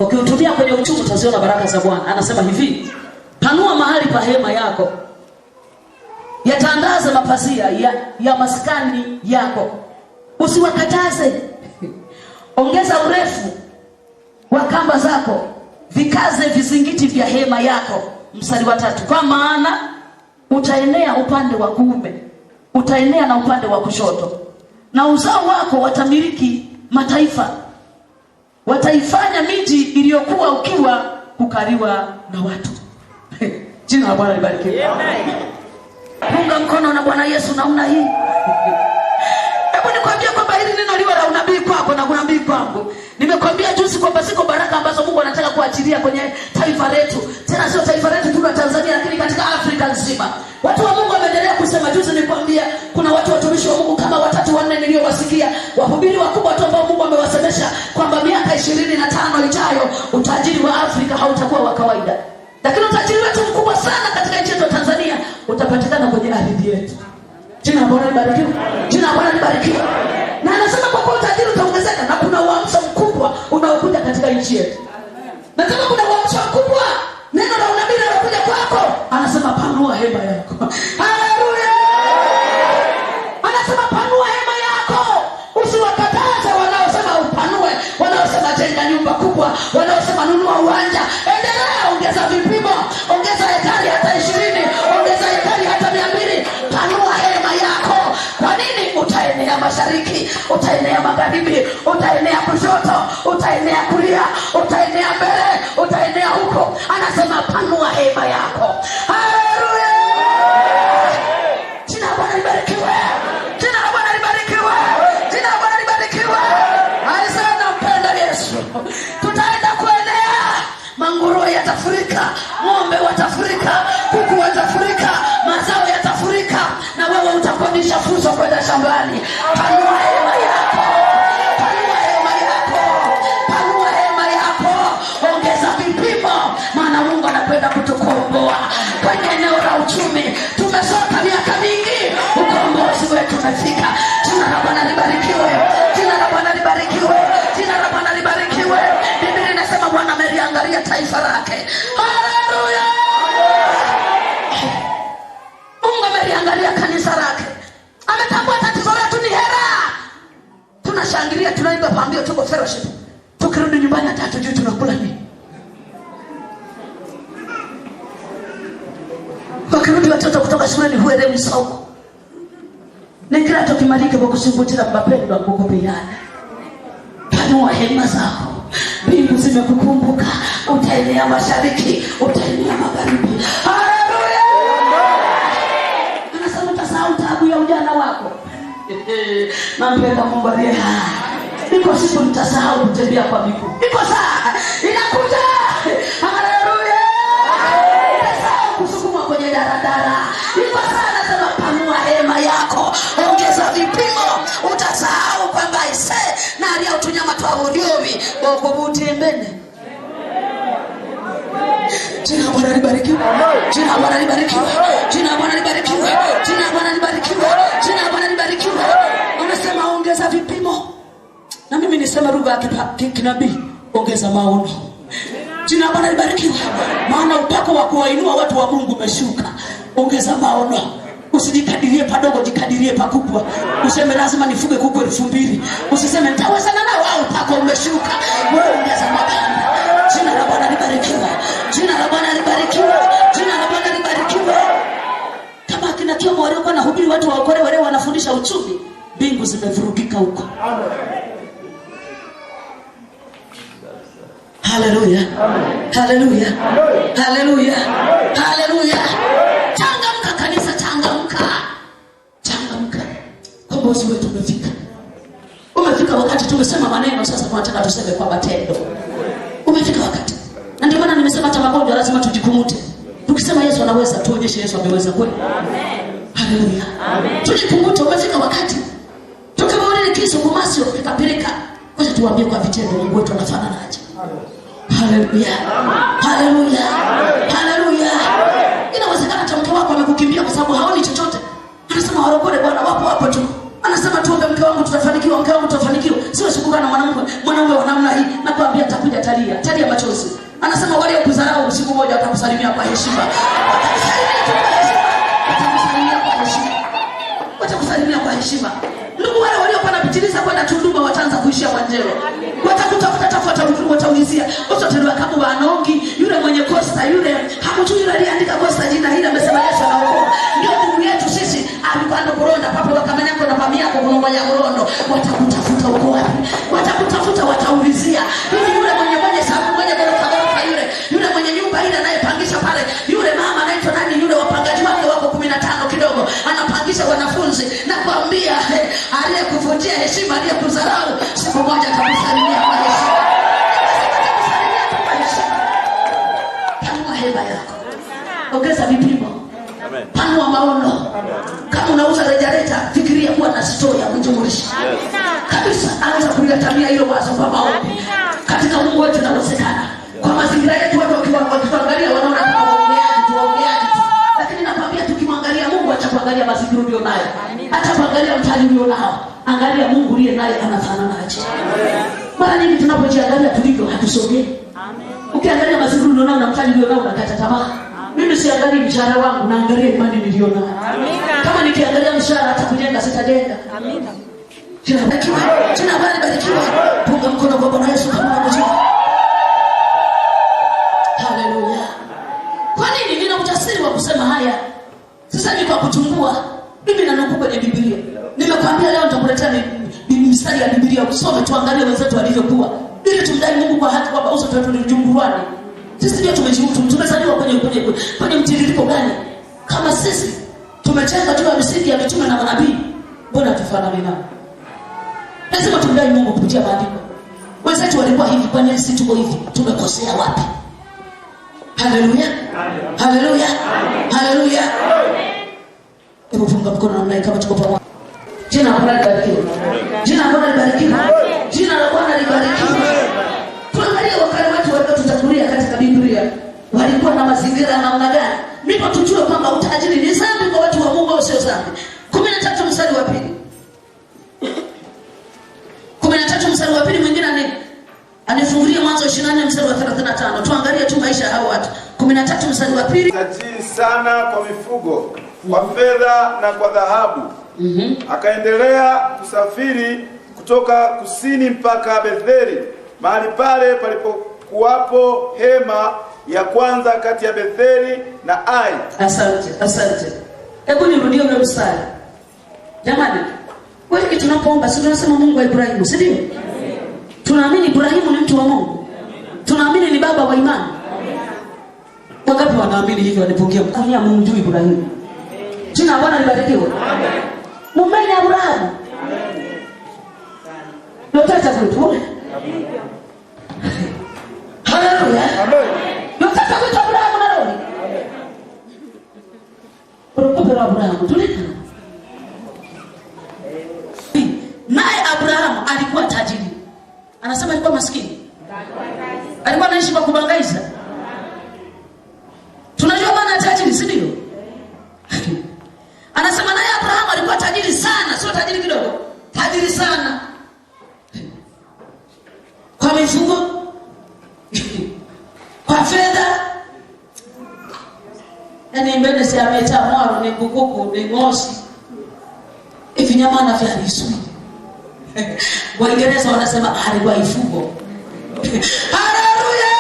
S1: Ukiutumia kwenye uchumi utaziona baraka za Bwana. Anasema hivi: panua mahali pa hema yako. Yatandaze mapazia ya maskani yako. Usiwakataze. Ongeza urefu wa kamba zako. Vikaze vizingiti vya hema yako. Mstari wa 3. Kwa maana utaenea upande wa kuume, utaenea na upande wa kushoto, na uzao wako watamiliki mataifa. Wataifanya miji iliyokuwa ukiwa kukaliwa na watu. Jina la Bwana libarikiwe. Punga mkono na Bwana Yesu namna hii. Hebu nikwambie kwamba hili neno liwe la unabii kwako na unabii kwangu. Nimekwambia juzi kwamba ziko baraka ambazo Mungu anataka kuachilia kwenye taifa letu. Tena sio taifa letu tu la Tanzania, lakini katika Afrika nzima. Watu wa Mungu wameendelea kusema. Juzi nikwambia kuna watu watumishi wa Mungu kama 3-4 niliowasikia, wahubiri wakubwa watu ambao Mungu amewasemesha kwamba miaka 25 ijayo utajiri wa Afrika hautakuwa wa kawaida. Lakini utajiri wetu mkubwa sana katika nchi yetu Tanzania utapatikana kwenye ardhi yetu. Jina la Bwana libarikiwe. Jina la Bwana libarikiwe. Na anasema kwa kuwa utajiri utaongezeka na kuna uamsho mkubwa unaokuja katika nchi yetu. Na kama kuna uamsho mkubwa, neno la unabii linakuja kwako, anasema panua hema yako. Haleluya! Anasema panua hema yako. Usiwakataze wanaosema upanue, wanaosema jenga nyumba kubwa, wanaosema nunua uwanja. Endelea, ongeza vipimo, ongeza ekari hata 20, ongeza ekari hata 200. Panua hema yako. Kwa nini? Utaenea mashariki, utaenea magharibi, utaenea kushoto, utaenea kulia, utaenea mbele, utaenea huko. Anasema panua hema yako. Haleluya! Jina la Bwana libarikiwe. Jina la Bwana libarikiwe. Jina la Bwana libarikiwe. Alisema nampenda Yesu. Tutaenda kuenea. Manguruwe yatafurika, ng'ombe watafurika, kuku watafurika, mazao yatafurika, na wewe utakodisha fursa kwenda shambani. Panua hema yako. Panua hema yako. Panua hema yako. Ongeza vipimo, maana Mungu anapenda kutukomboa kwenye eneo la uchumi. Tumesoka miaka mingi, ukombozi wetu umefika. Jina la Bwana libarikiwe. Jina la Bwana libarikiwe. Jina la Bwana libarikiwe. Biblia inasema Bwana ameliangalia taifa lake. Haleluya! Mungu ameliangalia kanisa lake. Ametambua tatizo letu ni hera. Tunashangilia, tunaimba pambio, tuko fellowship. Tukirudi nyumbani hata hatujui tunakula nini. Wakirudi watoto kutoka shuleni huelewi somo. Nikila tukimalike kwa kusimbutira mapendo na kukupiana. Panua hema zako. Mbingu zimekukumbuka. Utaenea mashariki, utaenea magharibi. Haleluya! Anasema utasahau taabu ya ujana wako. Nampenda Mungu aliye hai. Iko siku nitasahau kutembea kwa miguu. Iko saa inakuja. Haleluya! Nitasahau kusukuma kwenye daradara. Iko saa anasema panua hema yako. Ongeza vipimo. Utasahau kwamba ise na alia utunyama twa udiomi. Bokubuti mbene. Jina la Bwana libarikiwe. Jina la Bwana libarikiwe. Jina la Bwana libarikiwe. Jina la Bwana libarikiwe. Jina la Bwana libarikiwe. Unasema ongeza vipimo. Na mimi nisema lugha ya kinabii, ongeza maono. Jina la Bwana libarikiwe. Maana upako wa kuwainua watu wa Mungu umeshuka. Ongeza maono. Usijikadirie padogo, jikadirie pakubwa. Useme lazima nifuge kuku 2000. Usiseme nitawezana na wao, upako umeshuka. Wewe ongeza maono. Jina la Bwana libarikiwe. Jina la Bwana libarikiwe. Jina la Bwana libarikiwe. Kama kina Kiomo waliokuwa nahubiri watu waokolewe, leo wanafundisha uchumi, mbingu zimevurugika huko. Haleluya. Haleluya. Haleluya. Haleluya. Changamka kanisa, changamka. Changamka. Kombozi wetu umefika. Umefika wakati tumesema maneno, sasa tunataka tuseme kwa matendo. Umefika wakati. Na ndio maana nimesema hata magonjwa lazima tujikumute. Tukisema Yesu anaweza, tuonyeshe Yesu ameweza kweli. Amen. Haleluya. Amen. Tujikumute, umefika wakati. Tukimwona Kristo kumasio tukapeleka. Kwa sababu tuambie kwa vitendo Mungu wetu anafanana aje. Haleluya. Haleluya. Haleluya. Inawezekana hata mke wako amekukimbia kwa sababu haoni chochote. Anasema warokole Bwana wapo hapo tu. Anasema tuombe mke wangu tutafanikiwa, mke wangu tutafanikiwa. Sio shukrani na mwanaume wa namna hii. Nakwambia atakuja talia machozi. Anasema wale wakudharau siku moja watakusalimia kwa heshima. Watakusalimia kwa heshima. Ndugu wale waliokuwa wanapitiliza kwenda Tunduma wataanza kuishia Mwanjero. Watakuta wataulizia. Usotelewa kama Anongi, yule mwenye Costa, yule hamjui yule aliandika Costa jina hili amesema Yesu anaokoa. Ndio ndugu yetu sisi alikuwa ndo Buronda papo wakamanyako na pamia kwa ngoja Burondo. Watakutafuta uko wapi? Watakutafuta wataulizia. Yule mwenye sababu mwenye gorofa yule mwenye nyumba ile anayepangisha pale, yule mama anaitwa nani, yule wapangaji wake wako 15 kidogo, anapangisha wanafunzi. Na kuambia aliyekuvunjia heshima, aliyekudharau, siku moja atakusalimia kwa heshima. Panua heba yako. Ongeza vipimo. Amen. Panua maono. Kama unauza rejaleta, fikiria kuwa na store ya mjumulishi. Kabisa, anza kulitamia hilo wazo kwa maombi. Katika Mungu wetu inawezekana. Kwa mazingira yetu watu wakiangalia wanaona kama waongeaji tu. Lakini nakwambia tukimwangalia Mungu atakuangalia mazingira ulionayo. Atakuangalia mtaji ulionao. Angalia Mungu aliye naye anafanana aje. Mara nyingi tunapojiangalia tulivyo hatusogei. Ukiangalia mazingira ulionao na mtaji ulionao unakata tamaa. Mimi siangalii mshahara wangu, naangalia imani nilionao. Kama nikiangalia mshahara hata kujenga sitajenga. Amina. Jina Bwana libarikiwe. Punga mkono kwa Bwana Yesu kama unajua. Haleluya. Kwa nini nina ujasiri wa kusema haya? Sasa ni kwa kuchungua. Mimi nanukuu kwenye Biblia. Nimekwambia leo nitakuletea mistari ya Biblia usome tuangalie wenzetu walivyokuwa. Ili tumdai Mungu kwa haki kwamba uso wetu ni jumbuani. Sisi ndio tumezaliwa kwenye mtiririko gani? Kama sisi tumejenga juu ya misingi ya mitume na manabii, mbona tufanane nao? Lazima tumdai Mungu kupitia maandiko. Wenzetu walikuwa hivi, kwa nini sisi tuko hivi? Tumekosea wapi? Haleluya. Haleluya. Haleluya. Hebu funga mkono namna kama tuko pamoja. Jina la Bwana libarikiwe. Jina la Bwana libarikiwe. Jina la Bwana libarikiwe. Tuangalie wakati watu waliotutangulia katika Biblia walikuwa na mazingira ya namna gani? Ndipo tujue kwamba utajiri ni dhambi kwa watu wa Mungu au sio dhambi. 13 mstari wa pili. 13 mstari wa pili mwingine anifungulie Mwanzo 24 mstari wa 35. Tuangalie tu maisha hao watu. 13 mstari wa pili.
S4: Tajiri sana kwa mifugo, kwa fedha na kwa dhahabu. Akaendelea kusafiri kutoka kusini mpaka Betheli, mahali pale palipokuwapo hema ya kwanza kati ya Betheli na Ai.
S1: Asante. Hebu nirudie ule mstari. Jamani, wewe tunapoomba sisi tunasema Mungu wa Ibrahimu, si ndio? Tunaamini Ibrahimu ni mtu wa Mungu. Tunaamini ni baba wa imani. Wangapi wanaamini hivyo walipokea kufanya Mungu juu Ibrahimu? Jina la Bwana libarikiwe. Amen. Muumeni Abrahamu. Lotata kwetu. Amen. Haleluya. Amen. Lotata kwetu Abrahamu na roho. Amen. Proprio Abrahamu tulika. Naye Abrahamu alikuwa tajiri. Anasema alikuwa maskini. Alikuwa anaishi kwa kubangaiza. kwa fedha. Yani mbele si ametamwa ni kukuku ni moshi. Hivi nyama na vya Yesu. Waingereza wanasema alikuwa ifugo. Haleluya!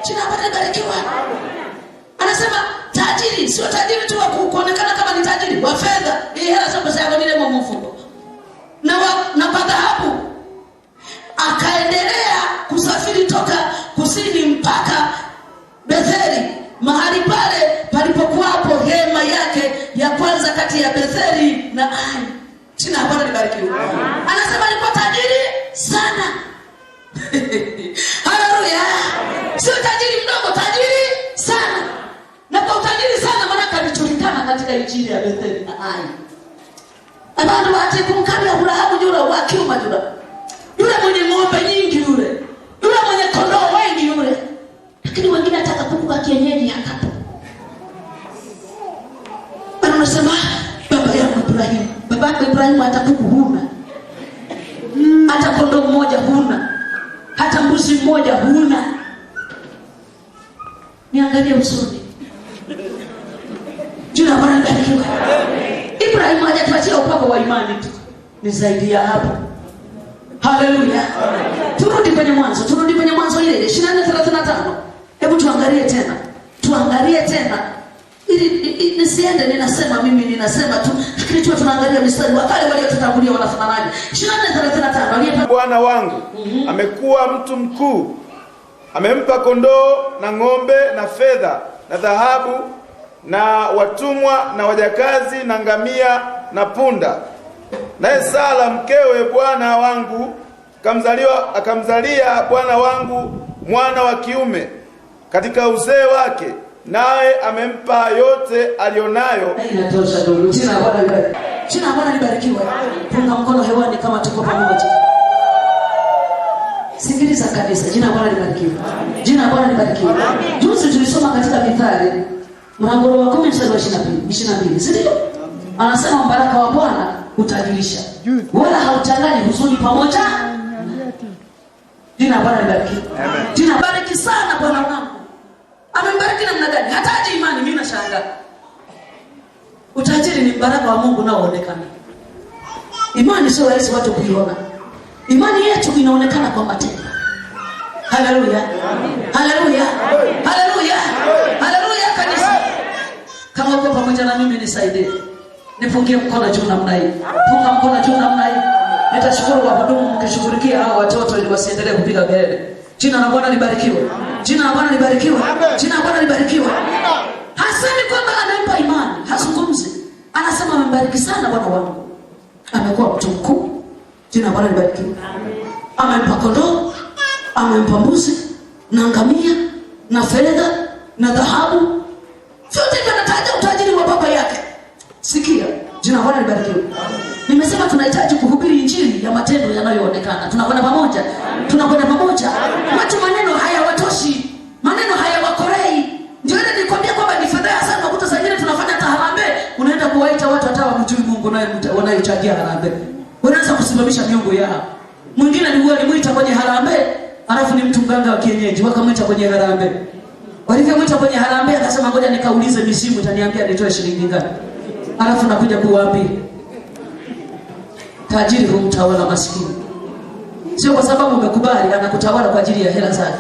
S1: Jina Bwana libarikiwe. Anasema tajiri sio tajiri tu wa kuonekana kama ni tajiri wa fedha. Hii hela sio pesa yako ile mfuko. Na kwa dhahabu akaendelea kusafiri toka kusini mpaka Betheli, mahali pale palipokuwapo hema yake ya kwanza kati ya Betheli na Ai. Jina Bwana libarikiwe. Anasema alikuwa tajiri sana. Haleluya! Sio tajiri mdogo, tajiri sana. Na kwa utajiri sana maana alijulikana katika injili ya Betheli na Ai. Abantu bati kumkabila Abrahamu yule wa kiuma yule mwenye ng'ombe nyingi yule mwenye kondoo wengi yule, lakini wengine ataka kuku wa kienyeji hakapo. Anasema baba yangu Ibrahim, baba yako Ibrahim hata kuku huna, hata kondoo mmoja huna, hata mbuzi mmoja huna. Niangalie usoni. Jina Bwana libarikiwe. Ibrahim hajatuachia upako wa imani tu, ni zaidi ya hapo. Haleluya. Turudi kwenye mwanzo ile 24:35. Hebu tuangalie tena. Ili nisiende ninasema tu, lakini tunaangalia mistari wakale waliotutangulia wanafananaje. 24:35.
S4: Bwana wangu amekuwa mtu mkuu, amempa kondoo na ng'ombe na fedha na dhahabu na watumwa na wajakazi na ngamia na punda. Naye Sara mkewe bwana wangu akamzalia bwana wangu mwana wa kiume katika uzee wake, naye amempa yote alionayo.
S1: Inatosha ndugu. Jina Bwana libarikiwe. Punga mkono hewani kama tuko pamoja. Sikiliza kabisa. Jina Bwana libarikiwe. Jina Bwana libarikiwe. Juzi tulisoma katika Mithali mlango wa 10:22. Sio? Anasema baraka wa Bwana utajirisha, wala hauchangani huzuni pamoja. Jina Bwana libarikiwe. Jina bariki sana Bwana wangu. Amembariki namna gani? Hataji imani. Mimi nashangaa. Utajiri ni baraka wa Mungu unaoonekana. Imani sio rahisi watu kuiona. Imani yetu inaonekana kwa matendo. Haleluya. Haleluya. Haleluya. Haleluya kanisa. Kama uko pamoja na mimi nisaidie. Nipungie mkono juu namna hii. Punga mkono juu namna hii. Nitashukuru wahudumu mkishughulikia hao watoto ili wasiendelee kupiga kelele. Jina la Bwana libarikiwe. Jina la Bwana libarikiwe. Jina la Bwana libarikiwe. Hasemi kwamba anampa imani, hazungumzi. Anasema amembariki sana Bwana wangu. Amekuwa mtu mkuu. Jina la Bwana libarikiwe. Amempa kondoo, amempa mbuzi na ngamia na fedha na dhahabu. Vyote vinataja utajiri wa baba yake. Sikia, jina la Bwana libarikiwe. Nimesema tunahitaji kuhubiri injili ya matendo yanayoonekana. Tunakwenda pamoja. Tunakwenda pamoja. Watu maneno hayawatoshi. Maneno hayawakorei. Ndio ile nilikwambia kwamba ni fedha sana nakuta saa nyingine tunafanya harambee, unaenda kuwaita watu hata wamjui Mungu naye wanayochangia harambee. Unaanza kusimamisha miungu yao. Mwingine alimuita kwenye harambee, alafu ni mtu mganga wa kienyeji, wakamuita kwenye harambee. Walivyomwita kwenye harambee akasema ngoja nikaulize misimu itaniambia nitoe shilingi ngapi. Alafu nakuja kuwaambia. Tajiri humtawala maskini. Sio kwa sababu umekubali, anakutawala kwa ajili ya hela zake.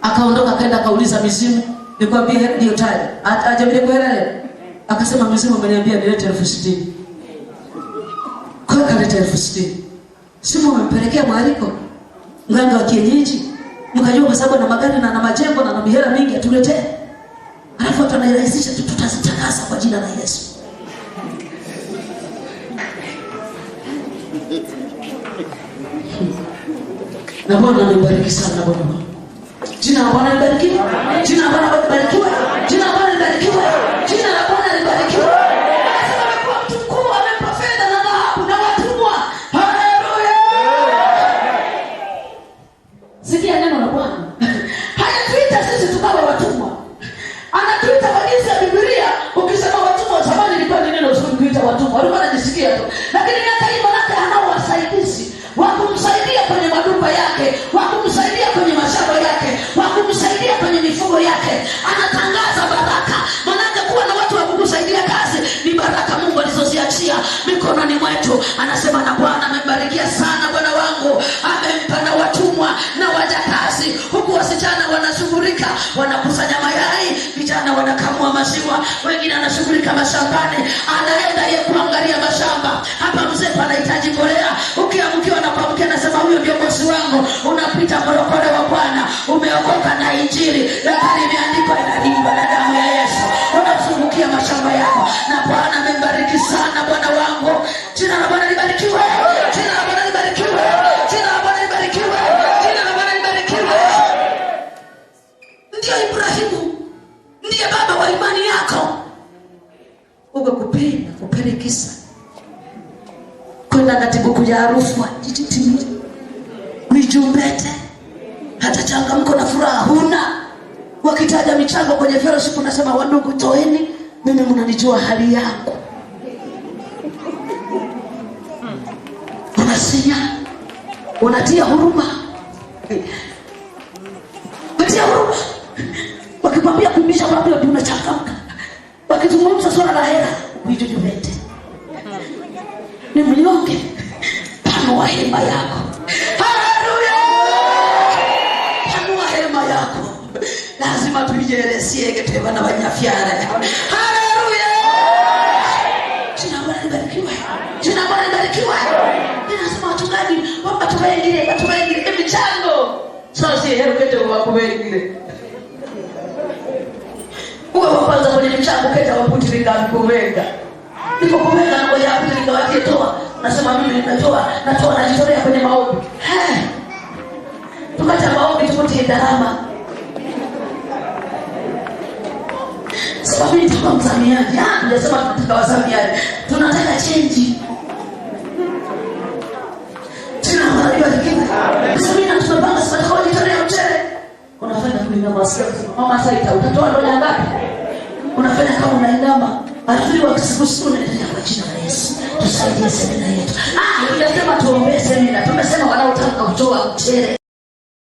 S1: Akaondoka kaenda kauliza mizimu, nikwambie ndio taji. Ajabile kwa hela. Akasema mizimu ameniambia nilete 60,000. Kwa kaleta 60,000. Simu umempelekea mwaliko mganga wa kienyeji. Mkajua kwa sababu na magari na majengo na mihela mingi atuletee. Alafu watu wanarahisisha tutazitakasa kwa jina la Yesu. Na Bwana anibariki sana Bwana. Jina la Bwana libarikiwe. Jina la Bwana libarikiwe. Jina la Bwana libarikiwe. Jina la Bwana libarikiwe. Anasema amekuwa mtu mkuu, amempa fedha na dhahabu na watumwa. Haleluya. Sikia neno la Bwana. Hajatuita sisi tukawa watumwa. Anatuita kwa jinsi ya Biblia. Ukisema watumwa zamani ilikuwa ni neno zuri kuita watumwa. Walikuwa wanajisikia tu. Lakini hata hivyo anao wasaidizi wa kumsaidia kwenye maduka yake, wa kumsaidia Anasema na Bwana amembarikia sana bwana wangu, amempa na watumwa na wajakazi, huku wasichana wanashughulika, wanakusanya mayai, vijana wanakamua maziwa, wengine wanashughulika mashambani. Anaenda yeye kuangalia mashamba. Hapa mzee anahitaji mbolea. Ukiamkiwa na kuamkia anasema huyo ndio bosi wangu. Unapita korokoro wa Bwana, umeokoka na injili, lakini imeandikwa inalindwa na damu ya Yesu. Unazungukia mashamba yako na Bwana amembariki sana bwana wangu. Jina la Bwana libarikiwe. Jina la Bwana libarikiwe. Jina la Bwana libarikiwe. Jina la Bwana libarikiwe. Ndiye Ibrahimu, ndiye baba wa imani yako. Ukakupenda kupelekisa kwenda katibu kuja harufu jititimi mijumbete, hata changamko na furaha huna. Wakitaja michango kwenye fellowship unasema wandugu toeni, mimi mnanijua hali yangu. Unasinya, unatia huruma. Unatia huruma. Wakikwambia kuimisha wapio tunachangamka. Wakizungumza swala la hela, mijumbete. Ni mnyonge, panua hema yako. Haleluya! Panua hema yako. Lazima tuijeresie keteva na wanyafyara. Haleluya! Jina la Bwana libarikiwe. Jina la Bwana libarikiwe. Ninasema wachungaji, wapa tuwaingile michango. Sasa hero kete wako wengine. Uwe wa kwanza kwenye michango kete waputi kuwenga. Niko kuwenga na ngoja hapo nikawatie toa. Nasema mimi natoa najitolea kwenye maombi. Tukata maombi tukutie gharama. Sababu ni kama mzamiaji. Tunasema tunataka wazamiaji. Tunataka change. Tunamaliza kile. Sasa tunapanga sasa kwa jitolea mchele. Unafanya kulingana na sasa. Mama Saita utatoa dola ngapi? Unafanya kama unaendama. Alifiwa kisikusune kwa jina la Yesu. Tusaidie semina yetu. Tunasema tuombee semina. Tumesema wanaotaka kutoa mchele.